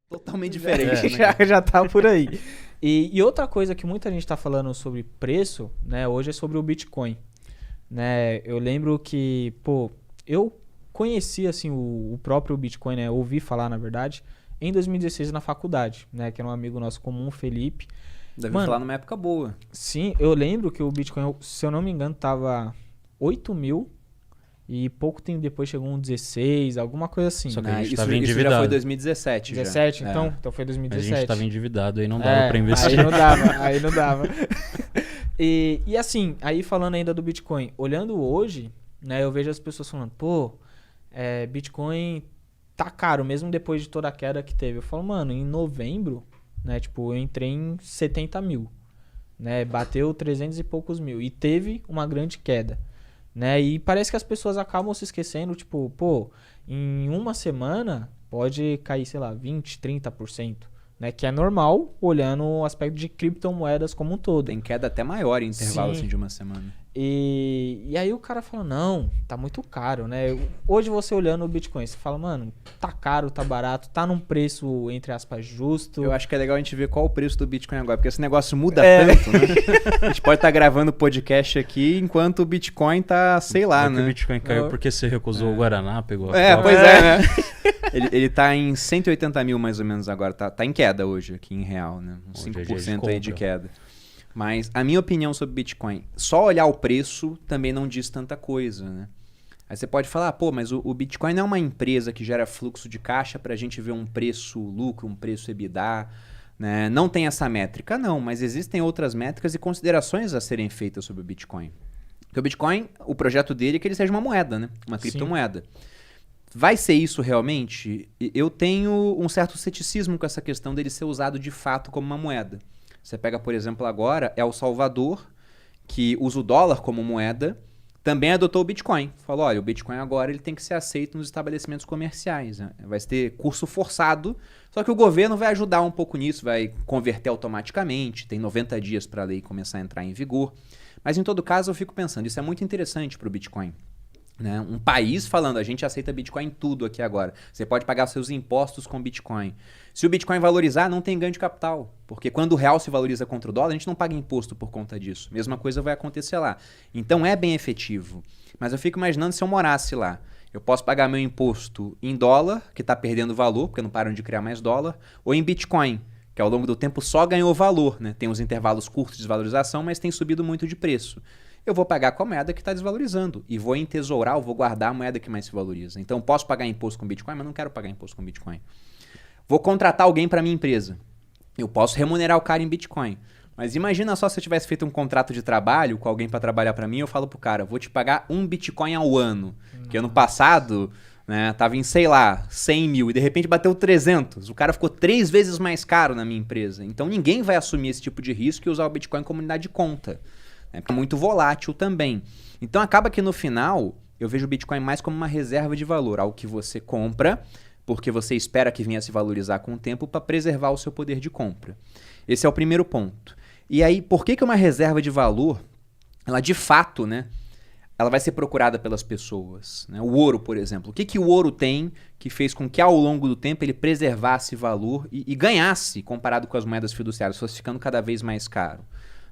totalmente diferente. Já tá por aí. E outra coisa que muita gente tá falando sobre preço, né, hoje é sobre o Bitcoin. Né? Eu lembro que, eu conheci assim o próprio Bitcoin, né? Ouvi falar, na verdade, em 2016 na faculdade, né? Que era um amigo nosso comum, Felipe. Deve Mano, falar numa época boa. sim, eu lembro que o Bitcoin, se eu não me engano, tava 8 mil e pouco tempo depois chegou um 16, alguma coisa assim. Só que a gente Isso tava já endividado. foi 2017 já. 17, É. então foi A 2017. gente tava endividado, aí não dava pra Aí investir. não dava. E assim, aí falando ainda do Bitcoin, olhando hoje, né, eu vejo as pessoas falando, Bitcoin tá caro, mesmo depois de toda a queda que teve. Eu falo, mano, em novembro, né, tipo, eu entrei em 70 mil, né, bateu 300 e poucos mil, e teve uma grande queda, né, e parece que as pessoas acabam se esquecendo, tipo, em uma semana pode cair, sei lá, 20, 30%. Né, que é normal, olhando o aspecto de criptomoedas como um todo. Tem queda até maior em intervalo Sim. assim, de uma semana. E aí o cara fala, não, tá muito caro, né? Hoje você olhando o Bitcoin, você fala, mano, tá caro, tá barato, tá num preço, entre aspas, justo. Eu acho que é legal a gente ver qual o preço do Bitcoin agora, porque esse negócio muda tanto, né? A gente pode estar gravando podcast aqui enquanto o Bitcoin tá, sei lá, Que o né? Bitcoin caiu porque você recusou o Guaraná, pegou a Coca. Pois é, né? Ele tá em 180 mil mais ou menos agora, tá em queda hoje aqui em real, né? Uns Hoje é 5% dia aí de queda. Mas a minha opinião sobre Bitcoin, só olhar o preço também não diz tanta coisa, né? Aí você pode falar, mas o Bitcoin não é uma empresa que gera fluxo de caixa pra gente ver um preço lucro, um preço EBITDA, né? Não tem essa métrica, não, mas existem outras métricas e considerações a serem feitas sobre o Bitcoin. Porque o Bitcoin, o projeto dele é que ele seja uma moeda, né? Uma criptomoeda. Vai ser isso realmente? Eu tenho um certo ceticismo com essa questão dele ser usado de fato como uma moeda. Você pega, por exemplo, agora, El Salvador, que usa o dólar como moeda, também adotou o Bitcoin. Falou, olha, o Bitcoin agora ele tem que ser aceito nos estabelecimentos comerciais. Né? Vai ter curso forçado, só que o governo vai ajudar um pouco nisso, vai converter automaticamente, tem 90 dias para a lei começar a entrar em vigor. Mas, em todo caso, eu fico pensando, isso é muito interessante para o Bitcoin. Né? Um país falando, a gente aceita Bitcoin em tudo aqui agora. Você pode pagar seus impostos com Bitcoin. Se o Bitcoin valorizar, não tem ganho de capital. Porque quando o real se valoriza contra o dólar, a gente não paga imposto por conta disso. Mesma coisa vai acontecer lá. Então é bem efetivo. Mas eu fico imaginando se eu morasse lá. Eu posso pagar meu imposto em dólar, que está perdendo valor, porque não param de criar mais dólar, ou em Bitcoin, que ao longo do tempo só ganhou valor. Né? Tem uns intervalos curtos de desvalorização, mas tem subido muito de preço. Eu vou pagar com a moeda que está desvalorizando e vou entesourar, eu vou guardar a moeda que mais se valoriza. Então, posso pagar imposto com Bitcoin, mas não quero pagar imposto com Bitcoin. Vou contratar alguém para minha empresa. Eu posso remunerar o cara em Bitcoin. Mas imagina só se eu tivesse feito um contrato de trabalho com alguém para trabalhar para mim, eu falo pro cara, vou te pagar 1 Bitcoin ao ano. Que ano passado, né, tava em, sei lá, 100 mil e de repente bateu 300. O cara ficou 3 vezes mais caro na minha empresa. Então, ninguém vai assumir esse tipo de risco e usar o Bitcoin como unidade de conta. É muito volátil também. Então acaba que no final eu vejo o Bitcoin mais como uma reserva de valor, algo que você compra porque você espera que venha a se valorizar com o tempo para preservar o seu poder de compra. Esse é o primeiro ponto. E aí, por que uma reserva de valor, ela de fato, né, ela vai ser procurada pelas pessoas? Né? O ouro, por exemplo. O que o ouro tem que fez com que ao longo do tempo ele preservasse valor e ganhasse comparado com as moedas fiduciárias, fosse ficando cada vez mais caro?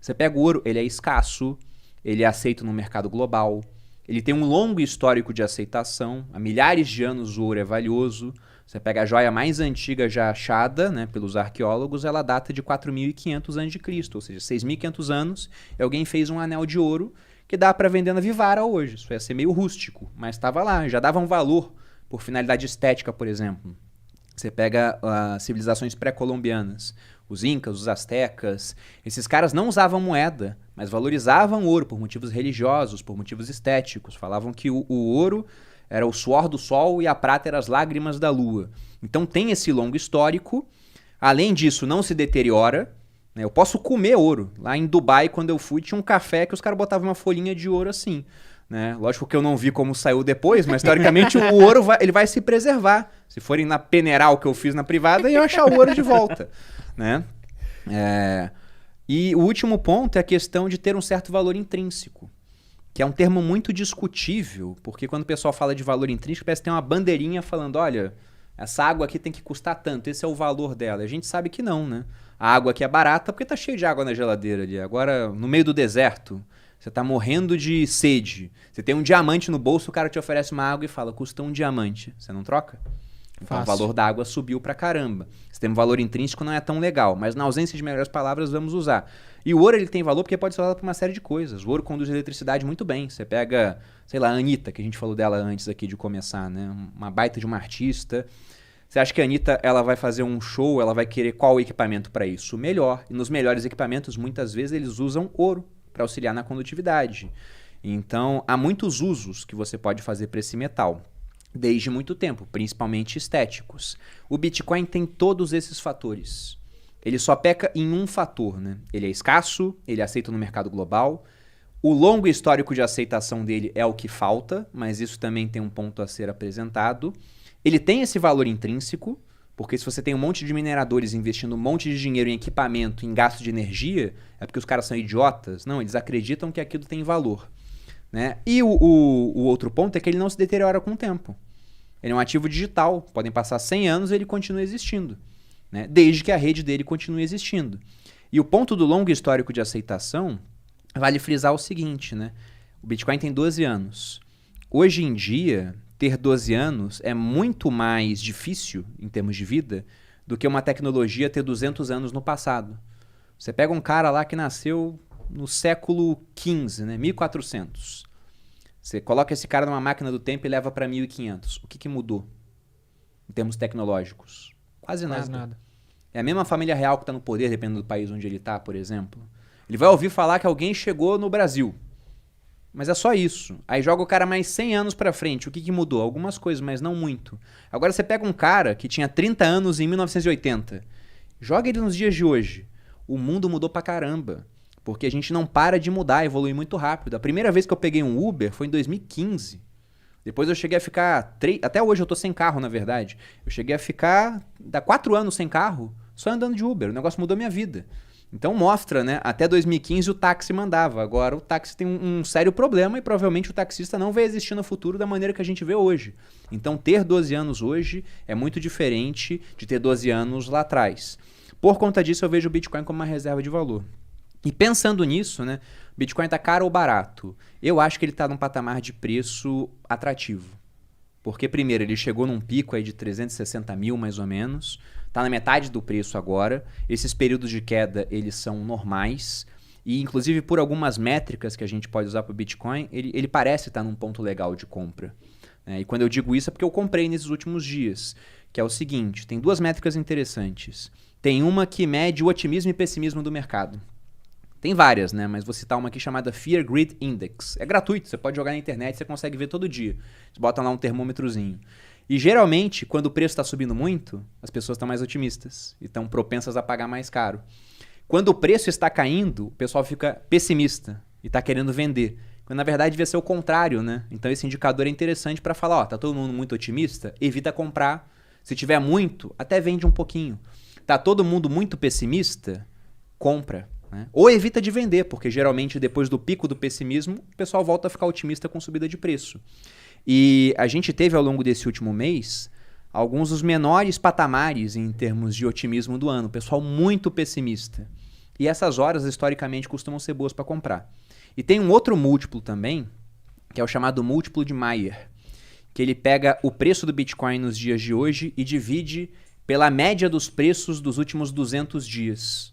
Você pega o ouro, ele é escasso, ele é aceito no mercado global, ele tem um longo histórico de aceitação, há milhares de anos o ouro é valioso. Você pega a joia mais antiga já achada, né, pelos arqueólogos, ela data de 4.500 a.C., ou seja, 6.500 anos, e alguém fez um anel de ouro que dá para vender na Vivara hoje. Isso ia ser meio rústico, mas estava lá, já dava um valor por finalidade estética, por exemplo. Você pega as civilizações pré-colombianas, os incas, os astecas, esses caras não usavam moeda, mas valorizavam ouro por motivos religiosos, por motivos estéticos. Falavam que o ouro era o suor do sol e a prata era as lágrimas da lua. Então tem esse longo histórico. Além disso, não se deteriora. Né? Eu posso comer ouro. Lá em Dubai, quando eu fui, tinha um café que os caras botavam uma folhinha de ouro assim. Né? Lógico que eu não vi como saiu depois, mas teoricamente o ouro ele vai se preservar. Se forem na peneiral que eu fiz na privada, iam achar o ouro de volta. Né? E o último ponto é a questão de ter um certo valor intrínseco, que é um termo muito discutível, porque quando o pessoal fala de valor intrínseco, parece que tem uma bandeirinha falando, olha, Essa água aqui tem que custar tanto, esse é o valor dela. A gente sabe que não, né? A água aqui é barata porque tá cheio de água na geladeira ali. Agora, no meio do deserto, você tá morrendo de sede. Você tem um diamante no bolso, o cara te oferece uma água e fala, custa um diamante. Você não troca? Então o valor da água subiu pra caramba. Se tem um valor intrínseco, não é tão legal. Mas na ausência de melhores palavras, vamos usar. E o ouro ele tem valor porque pode ser usado para uma série de coisas. O ouro conduz eletricidade muito bem. Você pega, sei lá, a Anitta, que a gente falou dela antes aqui de começar, né? Uma baita de uma artista. Você acha que a Anitta ela vai fazer um show, ela vai querer qual equipamento para isso? O melhor. E nos melhores equipamentos, muitas vezes, eles usam ouro para auxiliar na condutividade. Então, há muitos usos que você pode fazer para esse metal. Desde muito tempo, principalmente estéticos. O Bitcoin tem todos esses fatores. Ele só peca em um fator, né? Ele é escasso, ele é aceito no mercado global. O longo histórico de aceitação dele é o que falta, mas isso também tem um ponto a ser apresentado. Ele tem esse valor intrínseco, porque se você tem um monte de mineradores investindo um monte de dinheiro em equipamento, em gasto de energia, é porque os caras são idiotas? Não, eles acreditam que aquilo tem valor. Né? E o outro ponto é que ele não se deteriora com o tempo. Ele é um ativo digital. Podem passar 100 anos e ele continua existindo. Né? Desde que a rede dele continue existindo. E o ponto do longo histórico de aceitação vale frisar o seguinte, né? O Bitcoin tem 12 anos. Hoje em dia, ter 12 anos é muito mais difícil, em termos de vida, do que uma tecnologia ter 200 anos no passado. Você pega um cara lá que nasceu no século XV, né? 1400. Você coloca esse cara numa máquina do tempo e leva para 1500. O que mudou em termos tecnológicos? Quase nada. É a mesma família real que está no poder, dependendo do país onde ele está, por exemplo. Ele vai ouvir falar que alguém chegou no Brasil. Mas é só isso. Aí joga o cara mais 100 anos para frente. O que mudou? Algumas coisas, mas não muito. Agora você pega um cara que tinha 30 anos em 1980. Joga ele nos dias de hoje. O mundo mudou pra caramba. Porque a gente não para de mudar, evolui muito rápido. A primeira vez que eu peguei um Uber foi em 2015. Depois eu cheguei a ficar... Até hoje eu tô sem carro, na verdade. Eu cheguei a ficar... Dá 4 anos sem carro, só andando de Uber. O negócio mudou minha vida. Então mostra, né? Até 2015 o táxi mandava. Agora o táxi tem um sério problema e provavelmente o taxista não vai existir no futuro da maneira que a gente vê hoje. Então ter 12 anos hoje é muito diferente de ter 12 anos lá atrás. Por conta disso eu vejo o Bitcoin como uma reserva de valor. E pensando nisso, né? Bitcoin tá caro ou barato? Eu acho que ele tá num patamar de preço atrativo. Porque, primeiro, ele chegou num pico aí de 360 mil, mais ou menos. Tá na metade do preço agora. Esses períodos de queda, eles são normais. E, inclusive, por algumas métricas que a gente pode usar para o Bitcoin, ele parece estar num ponto legal de compra. E quando eu digo isso é porque eu comprei nesses últimos dias. Que é o seguinte, tem 2 métricas interessantes. Tem uma que mede o otimismo e pessimismo do mercado. Tem várias, né? Mas vou citar uma aqui chamada Fear Grid Index. É gratuito, você pode jogar na internet, você consegue ver todo dia. Você bota lá um termômetrozinho. E geralmente, quando o preço está subindo muito, as pessoas estão mais otimistas e estão propensas a pagar mais caro. Quando o preço está caindo, o pessoal fica pessimista e está querendo vender. Quando na verdade devia ser o contrário, né? Então esse indicador é interessante para falar, ó, tá todo mundo muito otimista, evita comprar. Se tiver muito, até vende um pouquinho. Tá todo mundo muito pessimista, compra. Ou evita de vender, porque geralmente depois do pico do pessimismo, o pessoal volta a ficar otimista com subida de preço. E a gente teve ao longo desse último mês alguns dos menores patamares em termos de otimismo do ano. O pessoal muito pessimista. E essas horas, historicamente, costumam ser boas para comprar. E tem um outro múltiplo também, que é o chamado múltiplo de Mayer, que ele pega o preço do Bitcoin nos dias de hoje e divide pela média dos preços dos últimos 200 dias.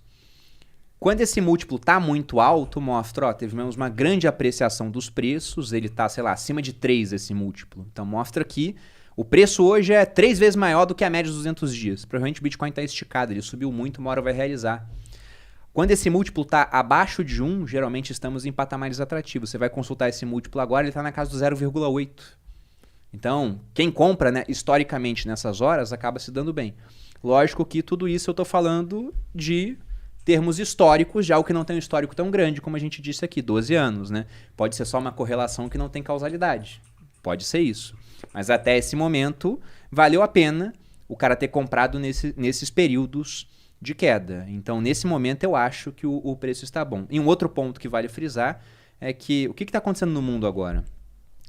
Quando esse múltiplo está muito alto, mostra, ó, tivemos uma grande apreciação dos preços, ele está, sei lá, acima de 3 esse múltiplo. Então mostra que o preço hoje é 3 vezes maior do que a média dos 200 dias. Provavelmente o Bitcoin está esticado, ele subiu muito, uma hora vai realizar. Quando esse múltiplo está abaixo de 1, geralmente estamos em patamares atrativos. Você vai consultar esse múltiplo agora, ele está na casa do 0,8. Então, quem compra, né, historicamente nessas horas acaba se dando bem. Lógico que tudo isso eu estou falando de termos históricos, já o que não tem um histórico tão grande, como a gente disse aqui, 12 anos, né? Pode ser só uma correlação que não tem causalidade. Pode ser isso. Mas até esse momento, valeu a pena o cara ter comprado nesses períodos de queda. Então, nesse momento, eu acho que o preço está bom. E um outro ponto que vale frisar é que o que está acontecendo no mundo agora?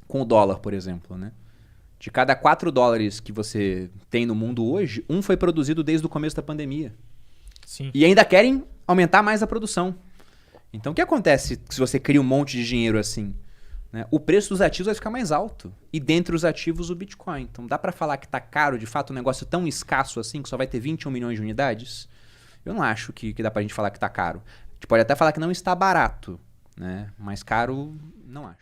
Com o dólar, por exemplo, né? De cada 4 dólares que você tem no mundo hoje, um foi produzido desde o começo da pandemia. Sim. E ainda querem aumentar mais a produção. Então, o que acontece se você cria um monte de dinheiro assim? Né? O preço dos ativos vai ficar mais alto. E dentre os ativos, o Bitcoin. Então, dá para falar que tá caro, de fato, um negócio tão escasso assim, que só vai ter 21 milhões de unidades? Eu não acho que dá pra gente falar que tá caro. A gente pode até falar que não está barato, né? Mas caro, não acho.